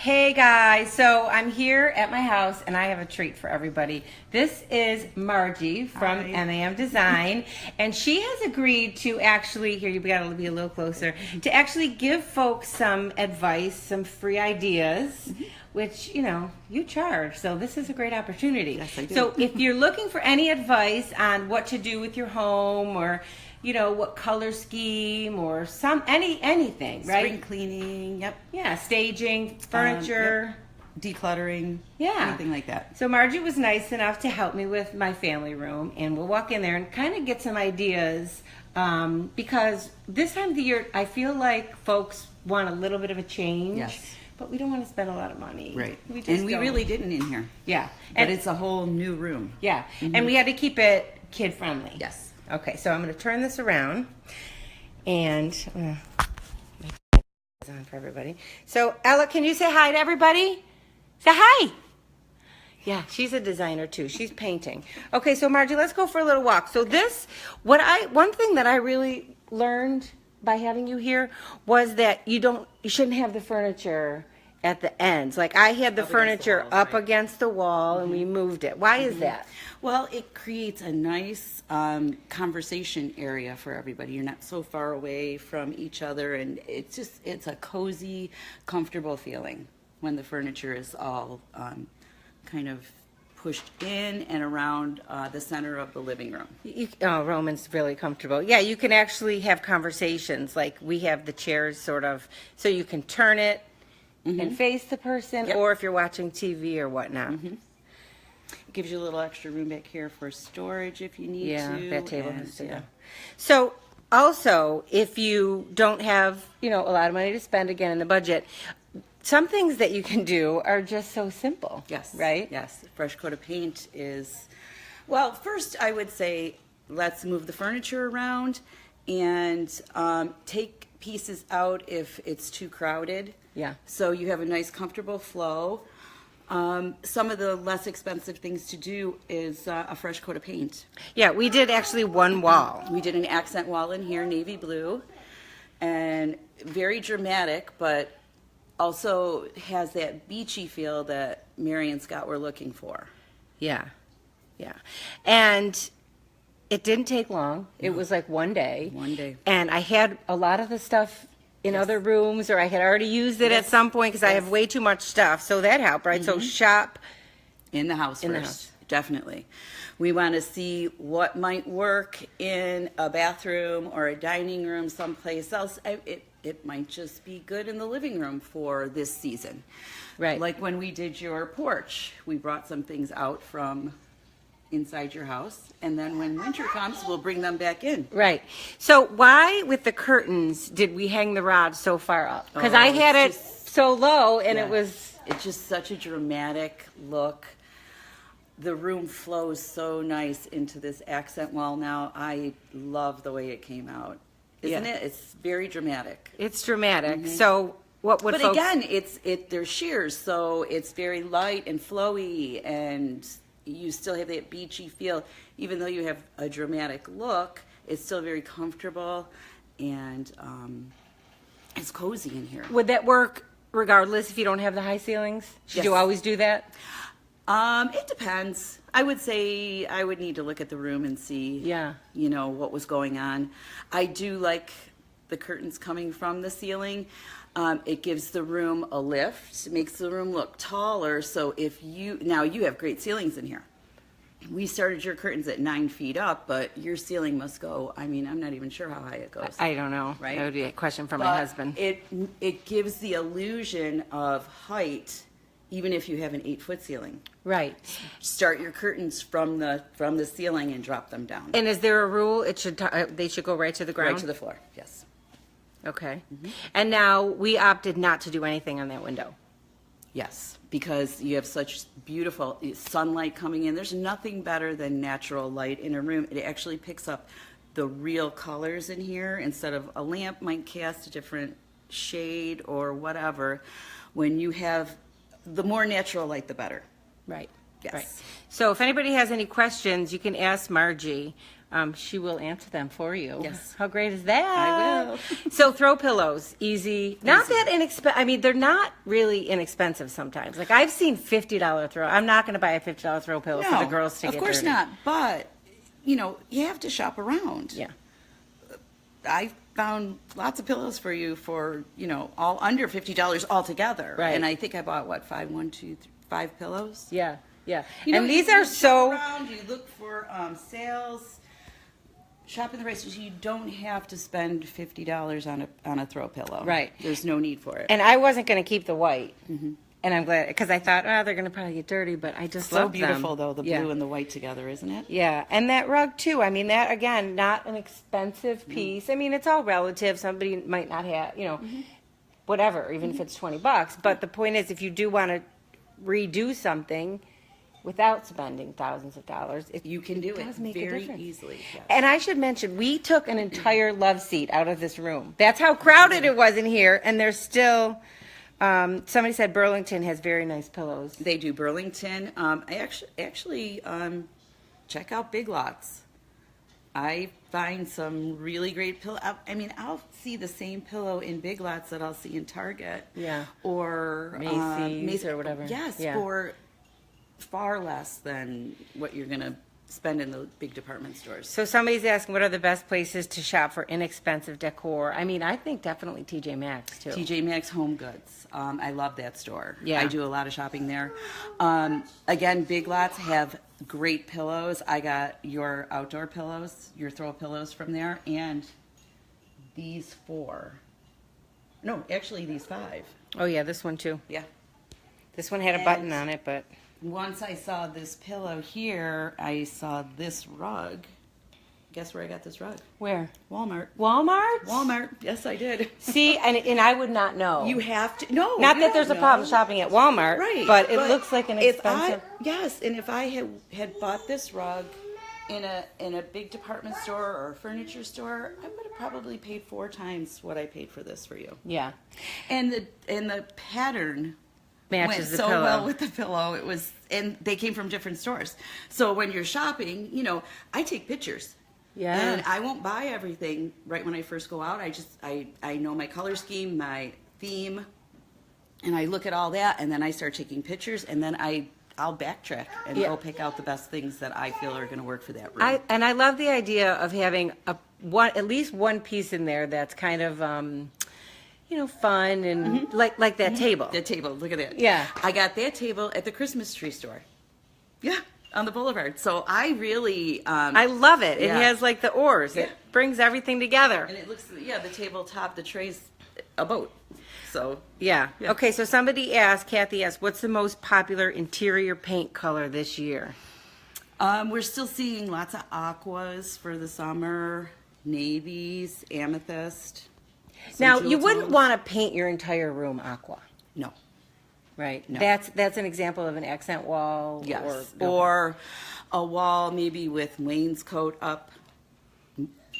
Hey guys, so I'm here at my house and I have a treat for everybody. This is Margie from Hi. MAM Design, and she has agreed to actually, here you gotta be a little closer, to actually give folks some advice, some free ideas, which, you charge. So this is a great opportunity. Yes, I do. So if you're looking for any advice on what to do with your home or what color scheme or anything, right? Spring cleaning, yep. Yeah, staging, furniture. Decluttering, Yeah. anything like that. So Margie was nice enough to help me with my family room, and we'll walk in there and kind of get some ideas because this time of the year, I feel like folks want a little bit of a change, Yes. but we don't want to spend a lot of money. Right. We And we don't. really didn't in here. Yeah. But And it's a whole new room. yeah, and we had to keep it kid friendly. Yes. Okay, so I'm going to turn this around, and make it on for everybody. So Ella, can you say hi to everybody? Say hi. Yeah, she's a designer too. She's painting. Okay, so Margie, let's go for a little walk. So one thing that I really learned by having you here was that you shouldn't have the furniture at the ends. Like I had the Up against the furniture walls, up right. against the wall and we moved it. Why is that? Well, it creates a nice conversation area for everybody. You're not so far away from each other, and it's a cozy, comfortable feeling when the furniture is all kind of pushed in and around the center of the living room. Roman's really comfortable. Yeah, you can actually have conversations. Like we have the chairs sort of, so you can turn it and face the person, Yep. or if you're watching TV or whatnot. It gives you a little extra room back here for storage if you need Yeah, to. that table and, has to yeah. go. So also, if you don't have, a lot of money to spend again in the budget, some things that you can do are just so simple. Yes. Right? Yes. Fresh coat of paint is, well, first I would say let's move the furniture around and take pieces out if it's too crowded. Yeah. So you have a nice comfortable flow. Some of the less expensive things to do is a fresh coat of paint. Yeah, we did actually one wall. We did an accent wall in here, navy blue, and very dramatic, but also has that beachy feel that Mary and Scott were looking for. Yeah. Yeah. And it didn't take long. It was like one day. One day. And I had a lot of the stuff in other rooms, or I had already used it at Yes. some point because I have Yes. way too much stuff. So that helped, right? So shop. In the house In the first, house. definitely. We want to see what might work in a bathroom or a dining room someplace else. It might just be good in the living room for this season. Right. Like when we did your porch, we brought some things out from inside your house, and then when winter comes, we'll bring them back in. Right. So why with the curtains did we hang the rod so far up? Because Oh, I had it it's so low and Yeah. it was, It's just such a dramatic look. The room flows so nice into this accent wall now. I love the way it came out. Isn't Yeah. it? It's very dramatic. it's dramatic. So what would But folks... again, there's shears, so it's very light and flowy, and you still have that beachy feel. Even though you have a dramatic look, it's still very comfortable, and it's cozy in here. Would that work regardless if you don't have the high ceilings? Should you Yes. always do that? It depends. I would say I would need to look at the room and see, Yeah. what was going on. I do like the curtains coming from the ceiling. It gives the room a lift, makes the room look taller. So now you have great ceilings in here. We started your curtains at 9 feet up, but your ceiling must go, I'm not even sure how high it goes. I don't know. Right? That would be a question for my But husband. It gives the illusion of height, even if you have an 8-foot ceiling. Right. Start your curtains from the ceiling and drop them down And is there a rule? They should go right to the ground? right to the floor. Yes. Okay. And now we opted not to do anything on that window. Yes, because you have such beautiful sunlight coming in. There's nothing better than natural light in a room. It actually picks up the real colors in here instead of a lamp might cast a different shade or whatever. When you have the more natural light, the better. Right. Yes. Right. So if anybody has any questions, you can ask Margie she will answer them for you. Yes. How great is that? I will. So throw pillows, easy. Not that inexpensive. I mean, they're not really inexpensive sometimes. Like I've seen $50 throw. I'm not going to buy a $50 throw pillow for the girls to get of course dirty. not. But, you know, you have to shop around. Yeah. I found lots of pillows for you for, you know, all under $50 altogether. Right. And I think I bought, what, 5 pillows? Yeah. Yeah. You know, and these you are shop so. around, you look for sales. Shop in the races. You don't have to spend $50 on a throw pillow. Right. There's no need for it. And I wasn't going to keep the white. Mm-hmm. And I'm glad, because I thought, oh, they're going to probably get dirty, but I just so love beautiful, them. though, the blue and the white together, isn't it? Yeah, and that rug, too. I mean, that, again, not an expensive piece. I mean, it's all relative. Somebody might not have, you know, whatever, even if it's $20. But the point is, if you do want to redo something without spending thousands of dollars, You can do it does make a very difference. easily. Yes. And I should mention, we took an entire love seat out of this room. That's how crowded it was in here, and there's still... somebody said Burlington has very nice pillows. They do Burlington. I actually check out Big Lots. I find some really great pillow. I mean, I'll see the same pillow in Big Lots that I'll see in Target. Yeah. Or Macy's or whatever. Yes, Yeah. for far less than what you're going to spend in the big department stores. So somebody's asking, what are the best places to shop for inexpensive decor? I mean, I think definitely TJ Maxx, too. TJ Maxx Home Goods. I love that store. Yeah. I do a lot of shopping there. Again, Big Lots have great pillows. I got your outdoor pillows, your throw pillows from there, and these 4. No, actually these 5. Oh, yeah, this one, too. Yeah. This one had a button on it, but... Once I saw this pillow here, I saw this rug. Guess where I got this rug? Where? Walmart. Walmart? Walmart. Yes, I did. See, and I would not know. You have to. No. Not you that there's a don't problem know. shopping at Walmart, Right. but it looks like an expensive... Yes, and if I had bought this rug in a big department store or a furniture store, I would have probably paid 4 times what I paid for this for you. Yeah. And the pattern Matches went the so pillow. well with the pillow. It was, and they came from different stores. So when you're shopping, you know, I take pictures. Yeah. And I won't buy everything right when I first go out. I know my color scheme, my theme, and I look at all that, and then I start taking pictures, and then I'll backtrack and Yeah. go pick out the best things that I feel are going to work for that room. I love the idea of having at least one piece in there that's kind of fun and like that table. The table, look at that. Yeah. I got that table at the Christmas tree store. Yeah, on the boulevard. So I really... I love it. It Yeah. has like the oars. It brings everything together. and it looks, the tabletop, the tray's a boat. So... Yeah. Okay, so somebody asked, Kathy asked, what's the most popular interior paint color this year? We're still seeing lots of aquas for the summer, navies, amethyst. some Now, jewel you wouldn't tones. want to paint your entire room aqua, No. right? No. That's an example of an accent wall. Yes. Or Or a wall maybe with wainscot up,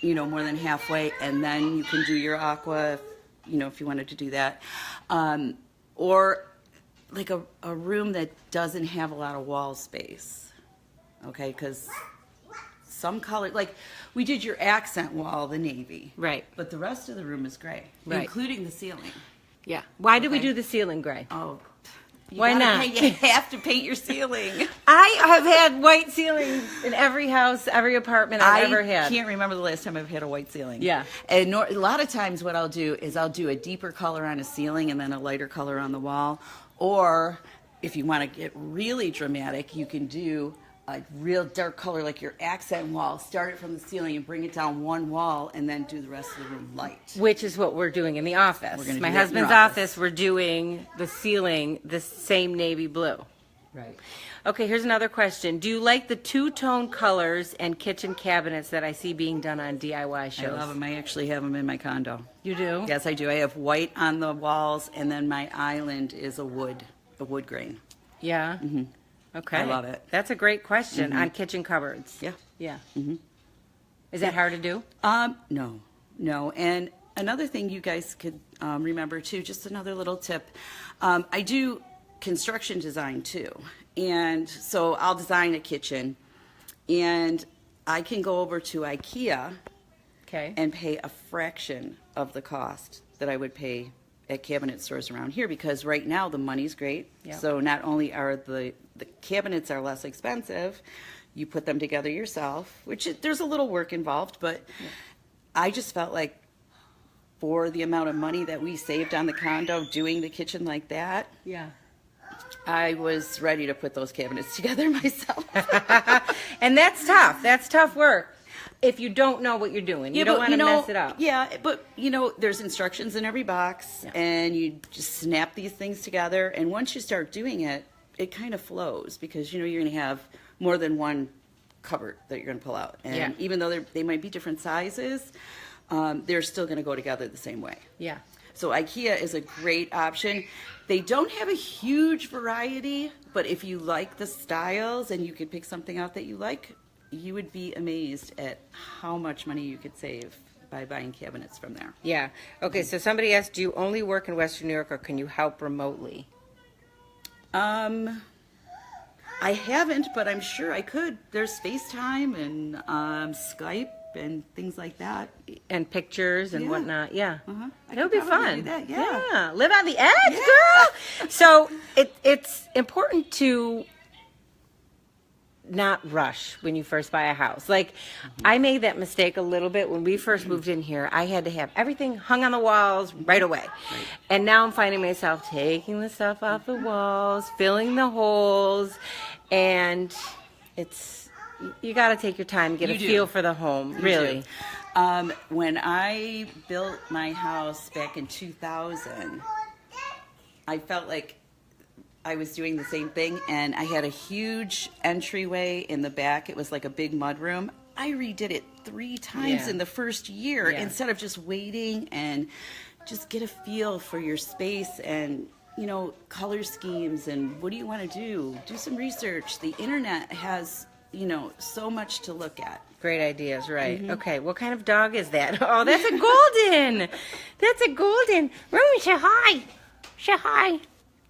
more than halfway, and then you can do your aqua, if you wanted to do that. Or like a room that doesn't have a lot of wall space. Okay, because some color, like we did your accent wall, the navy. Right. But the rest of the room is gray, Right. including the ceiling. Yeah. Why did we Okay. do the ceiling gray? Oh. Why not? You have to paint your ceiling. I have had white ceilings in every house, every apartment I've ever had. I can't remember the last time I've had a white ceiling. Yeah. And a lot of times what I'll do is I'll do a deeper color on a ceiling and then a lighter color on the wall. Or if you want to get really dramatic, you can do a real dark color like your accent wall. Start it from the ceiling and bring it down one wall and then do the rest of the room light. Which is what we're doing in the office. We're gonna My do that in your husband's office. office, we're doing the ceiling the same navy blue. Right. Okay, here's another question. Do you like the two-tone colors and kitchen cabinets that I see being done on DIY shows? I love them. I actually have them in my condo. You do? Yes, I do. I have white on the walls and then my island is a wood grain. Yeah? Mm-hmm. Okay. I love it. That's a great question on kitchen cupboards. Yeah. Yeah. Mm-hmm. Is that hard to do? No. And another thing you guys could remember too, just another little tip. I do construction design too. And so I'll design a kitchen and I can go over to IKEA Okay. and pay a fraction of the cost that I would pay at cabinet stores around here, because right now the money's great. Yep. So not only are the cabinets are less expensive, you put them together yourself, which there's a little work involved, but I just felt like for the amount of money that we saved on the condo doing the kitchen like that, Yeah. I was ready to put those cabinets together myself. And that's tough. That's tough work. If you don't know what you're doing, you don't want to mess it up. Yeah, but there's instructions in every box, and you just snap these things together. And once you start doing it, it kind of flows, because you're going to have more than one cupboard that you're going to pull out. And even though they might be different sizes, they're still going to go together the same way. Yeah. So IKEA is a great option. They don't have a huge variety, but if you like the styles and you could pick something out that you like, you would be amazed at how much money you could save by buying cabinets from there. Yeah. Okay, so somebody asked, do you only work in Western New York, or can you help remotely? I haven't, but I'm sure I could. There's FaceTime and Skype and things like that. And pictures and Yeah. whatnot. Yeah. Uh-huh. I That would could be probably fun. do that, yeah. Live on the edge, Yeah. girl. So it's important to not rush when you first buy a house. Like, I made that mistake a little bit when we first moved in here. I had to have everything hung on the walls right away. And now I'm finding myself taking the stuff off the walls, filling the holes, and you got to take your time, get You a do. feel for the home, really. When I built my house back in 2000, I felt like I was doing the same thing, and I had a huge entryway in the back. It was like a big mudroom. I redid it 3 times Yeah. in the first year, Yeah. instead of just waiting and just get a feel for your space and color schemes and what do you want to do. Do some research. The internet has so much to look at. Great ideas, right. Mm-hmm. Okay, what kind of dog is that? Oh, that's a golden. That's a golden. Roman, say hi. Say hi.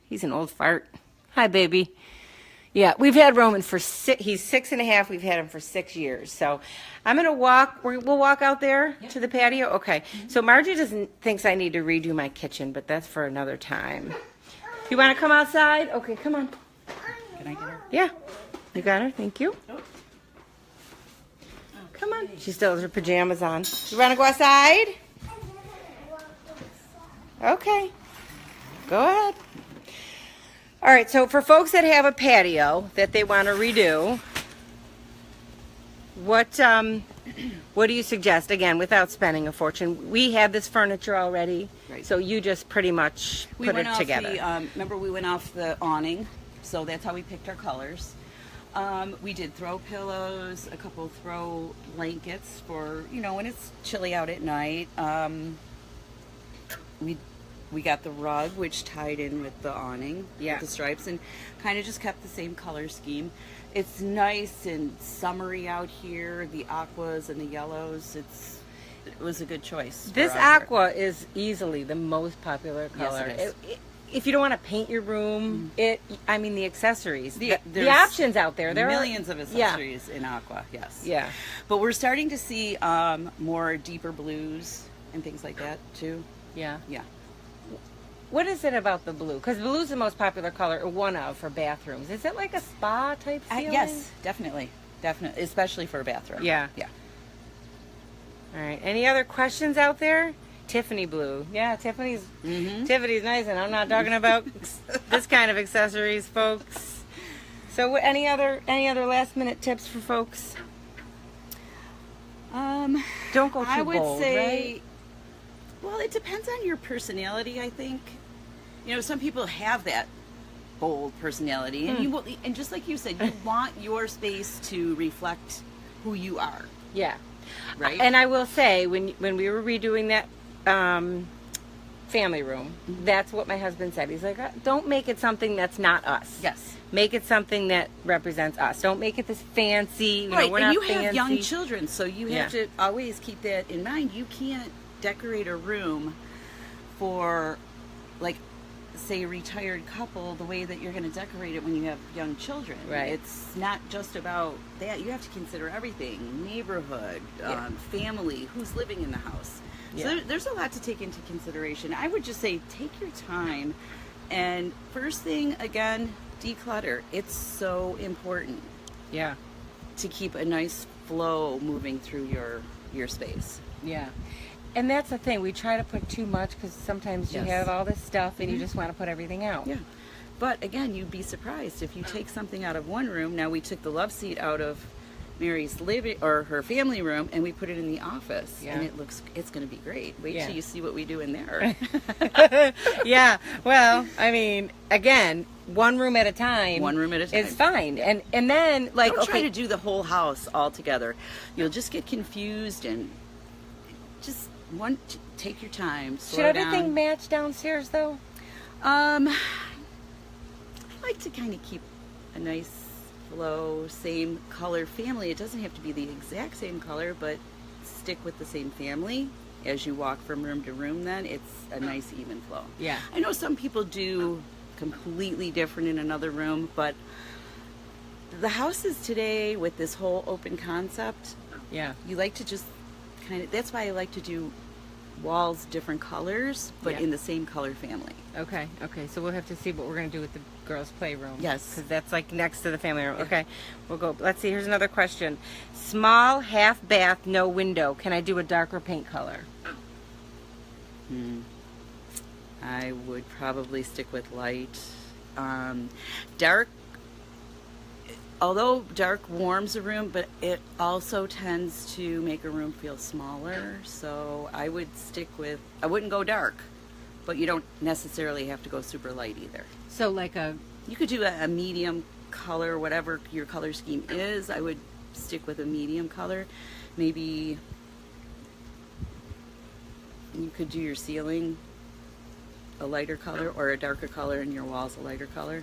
He's an old fart. Hi, baby. Yeah, we've had Roman for he's 6.5. We've had him for 6 years. So I'm going to we'll walk out there to the patio. Okay, so Margie thinks I need to redo my kitchen, but that's for another time. You want to come outside? Okay, come on. Can I get her? Yeah, you got her. Thank you. Come on. She still has her pajamas on. You want to go outside? Okay. Go ahead. All right, so for folks that have a patio that they want to redo, what do you suggest? Again, without spending a fortune. We had this furniture already, Right. so you just pretty much put it together. Remember, we went off the awning, so that's how we picked our colors. We did throw pillows, a couple throw blankets for when it's chilly out at night. We got the rug, which tied in with the awning, Yeah. with the stripes, and kind of just kept the same color scheme. It's nice and summery out here. The aquas and the yellows. It was a good choice. for This out here. aqua is easily the most popular Yes, color. it is. If you don't want to paint your room, the accessories, the There's options out there. There millions are, of accessories in aqua. Yes. Yeah. But we're starting to see more deeper blues and things like that too. Yeah. Yeah. What is it about the blue? Because blue is the most popular color, or one of, for bathrooms. Is it like a spa type feeling? Yes, definitely, especially for a bathroom. Yeah. Yeah. All right. Any other questions out there? Tiffany blue. Yeah, Tiffany's nice, and I'm not talking about this kind of accessories, folks. So, any other last minute tips for folks? Don't go too I would bold, say, right? well, it depends on your personality. I think, some people have that bold personality, and and just like you said, you want your space to reflect who you are, Yeah. right? And I will say, when we were redoing that family room, that's what my husband said. He's like, don't make it something that's not us. Yes. Make it something that represents us. Don't make it this fancy. Right, We're and not you fancy. have young children, so you have Yeah. to always keep that in mind. You can't decorate a room for, like, say, retired couple, the way that you're going to decorate it when you have young children. Right. It's not just about that. You have to consider everything: neighborhood, family, who's living in the house. Yeah. So there's a lot to take into consideration. I would just say take your time. And first thing, again, declutter. It's so important Yeah. to keep a nice flow moving through your space. Yeah. And that's the thing. We try to put too much because sometimes you Yes. have all this stuff and you just want to put everything out. Yeah. But again, you'd be surprised if you take something out of one room. Now, we took the love seat out of Mary's living or her family room and we put it in the office. Yeah. And it's going to be great. Wait Yeah. till you see what we do in there. Yeah. Well, I mean, again, one room at a time. One room at a time. Is fine. And then like Don't okay, try to do the whole house all together. You'll just get confused and just take your time. should Slow everything down. match downstairs though? I like to kind of keep a nice flow, same color family. It doesn't have to be the exact same color, but stick with the same family as you walk from room to room. Then it's a nice even flow. Yeah. I know some people do completely different in another room, but the houses today with this whole open concept, Yeah. you like to just kind of, that's why I like to do walls different colors, but Yeah. in the same color family. Okay. Okay. So we'll have to see what we're going to do with the girls' playroom. Yes. Because that's like next to the family room. Okay. We'll go. Let's see. Here's another question. Small half bath, no window. Can I do a darker paint color? I would probably stick with light. Dark, although dark warms a room, but it also tends to make a room feel smaller. So I would I wouldn't go dark, but you don't necessarily have to go super light either. So like a You could do a medium color, whatever your color scheme is. I would stick with a medium color. Maybe you could do your ceiling a lighter color or a darker color and your walls a lighter color.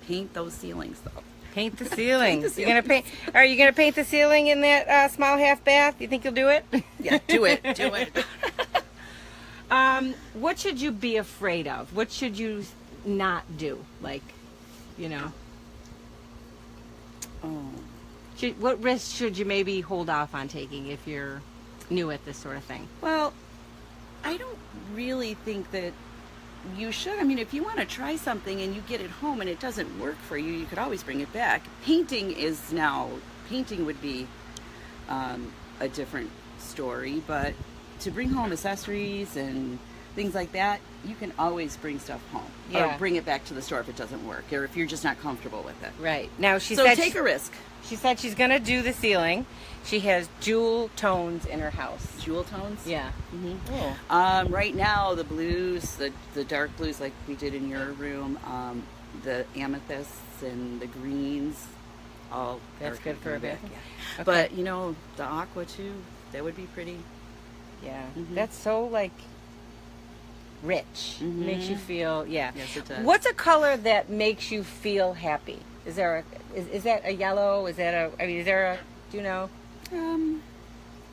Paint those ceilings though. paint the ceiling. Paint the You're gonna paint. Are you gonna paint the ceiling in that small half bath? You think you'll do it? Yeah, do it. Do it. What should you be afraid of? What should you not do? Like, you know, Oh. what risks should you maybe hold off on taking if you're new at this sort of thing? Well, I don't really think that you should. I mean, if you want to try something and you get it home and it doesn't work for you, you could always bring it back. Painting would be a different story, but to bring home accessories and things like that, you can always bring stuff home. Yeah. Or bring it back to the store if it doesn't work or if you're just not comfortable with it. Right. Now she So said take a risk. she said she's gonna do the ceiling. She has jewel tones in her house. Jewel tones? Yeah. Right now, the blues, the dark blues like we did in your room, the amethysts and the greens, all That's are good for a coming bath. back, yeah. Okay. But, the aqua too, that would be pretty. Yeah. Mhm. That's so like rich. Mhm. Makes you feel yeah. Yes, it does. What's a color that makes you feel happy? Is there is that a yellow? Is there a do you know?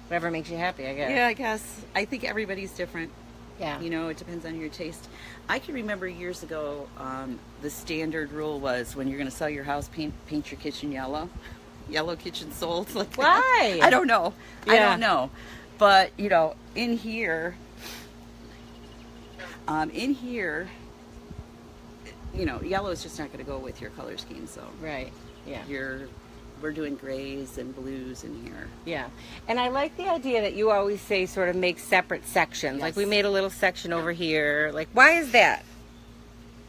Whatever makes you happy, I guess. Yeah, I guess. I think everybody's different. Yeah. It depends on your taste. I can remember years ago, the standard rule was when you're going to sell your house, paint your kitchen yellow. Yellow kitchen sold. Like Why? I don't know. I Yeah. don't know. But, in here, yellow is just not going to go with your color scheme. So Right. Yeah. we're doing grays and blues in here. Yeah. And I like the idea that you always say sort of make separate sections. Like Yes. we made a little section over here. Like why is that?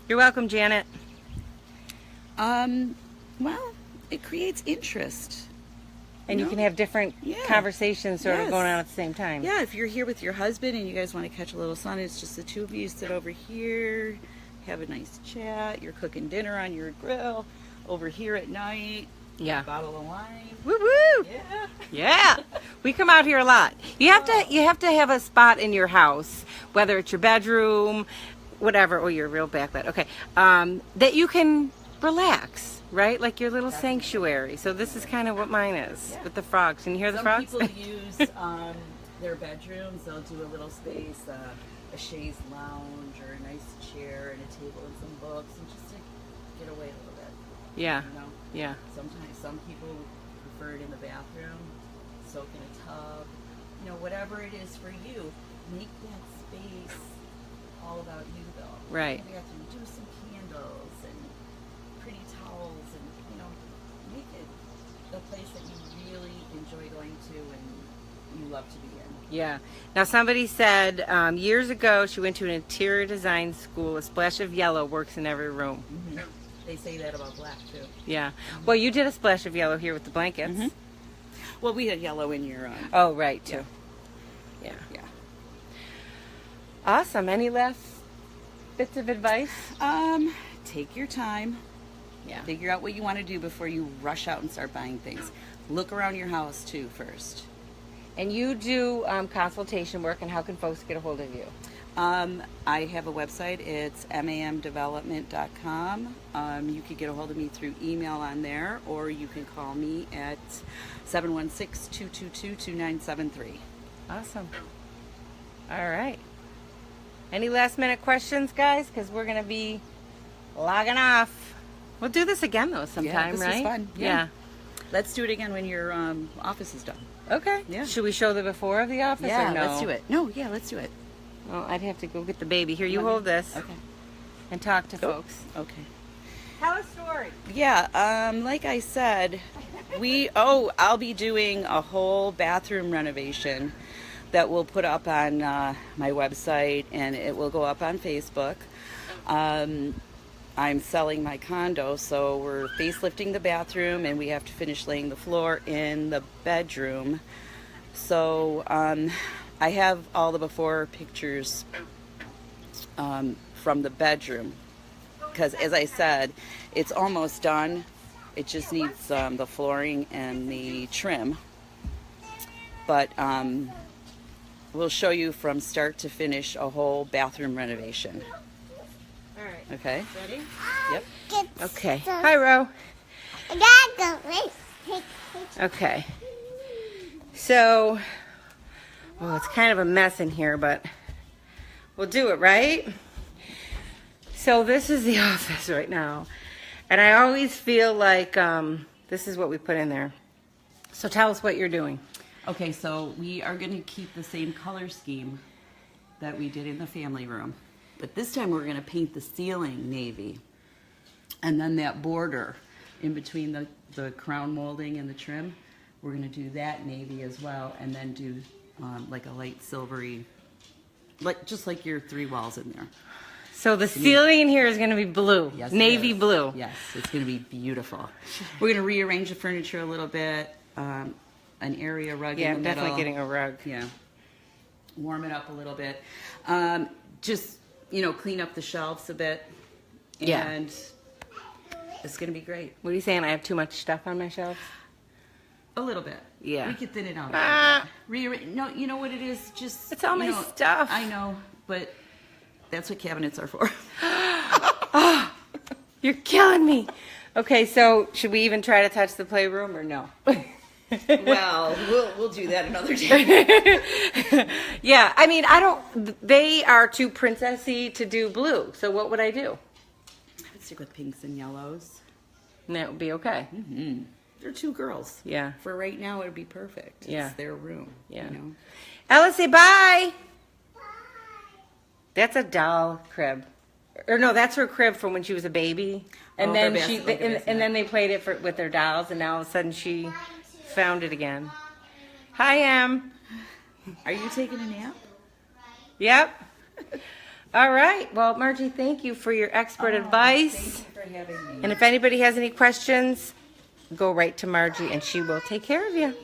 You're welcome, Janet. Well, it creates interest. And you can have different Yeah. conversations sort of Yes. going on at the same time. Yeah, if you're here with your husband and you guys want to catch a little sun, it's just the two of you sit over here, have a nice chat. You're cooking dinner on your grill over here at night. Yeah. Bottle of wine. Woo woo. Yeah. Yeah, we come out here a lot. You have to have a spot in your house, whether it's your bedroom, whatever. Oh, you're real backlit. Okay, that you can relax, right? Like your little sanctuary. So this is kind of what mine is with the frogs. Can you hear the Some frogs? people use their bedrooms. They'll do a little space, a chaise lounge or a nice chair and a table and some books and just to get away a little bit. Yeah. You know? Yeah. Sometimes some people prefer it in the bathroom, soak in a tub, you know, whatever it is for you. Make that space all about you, though. Right. In the bathroom, do some candles and pretty towels, and you know, make it a place that you really enjoy going to and you love to be in. Yeah. Now somebody said years ago she went to an interior design school. A splash of yellow works in every room. Mm-hmm. They say that about black too. Yeah. Well, you did a splash of yellow here with the blankets. Mm-hmm. Well, we had yellow in your Oh, right, too. Yeah. yeah. Awesome. Any last bits of advice? Take your time. Yeah. Figure out what you want to do before you rush out and start buying things. Look around your house too first. And you do consultation work, and how can folks get a hold of you? I have a website. It's mamdevelopment.com. You could get a hold of me through email on there, or you can call me at 716-222-2973. Awesome. All right. Any last minute questions, guys? Because we're going to be logging off. We'll do this again, though, sometime, this right? was fun. Yeah. Let's do it again when your office is done. Okay. Yeah. Should we show the before of the office Yeah, or no? let's do it. No, yeah, let's do it. Well, I'd have to go get the baby. Here, you hold this Okay. and talk to folks. Okay. Tell a story. Yeah, like I said, I'll be doing a whole bathroom renovation that we'll put up on my website, and it will go up on Facebook. I'm selling my condo, so we're facelifting the bathroom, and we have to finish laying the floor in the bedroom. So I have all the before pictures from the bedroom, because as I said, it's almost done. It just needs the flooring and the trim. But we'll show you from start to finish a whole bathroom renovation. All right. Okay? Ready? Yep. Okay. Hi, Ro. Go. Okay. So, well, it's kind of a mess in here, but we'll do it, right? So this is the office right now. And I always feel like this is what we put in there. So tell us what you're doing. Okay, so we are going to keep the same color scheme that we did in the family room. But this time we're going to paint the ceiling navy. And then that border in between the crown molding and the trim, we're going to do that navy as well. And then do like a light silvery, just like your three walls in there. So the ceiling in here is going to be blue, Yes, it navy is. blue. Yes, it's going to be beautiful. We're going to rearrange the furniture a little bit. An area rug Yeah, in I'm the middle. definitely getting a rug. Yeah. Warm it up a little bit. Just, clean up the shelves a bit. Yeah. And it's going to be great. What are you saying? I have too much stuff on my shelves? A little bit. Yeah. We could thin it out. Ah. No, you know what it is? Just It's all my stuff. I know, but that's what cabinets are for. You're killing me. Okay, so should we even try to touch the playroom or no? Well, we'll do that another day. Yeah, I mean, they are too princessy to do blue. So what would I do? I would stick with pinks and yellows. And that would be okay. They're two girls. Yeah. For right now, it would be perfect. Yeah. It's their room. Yeah. You know? Ella, say bye. That's a doll crib. Or no, that's her crib from when she was a baby. And Oh, then her she basket, like a and basket. then they played it with their dolls, and now all of a sudden she found it again. Hi, Em. Are you taking a nap? Yep. All right. Well, Margie, thank you for your expert advice. Thank you for having me. And if anybody has any questions, go right to Margie, and she will take care of you.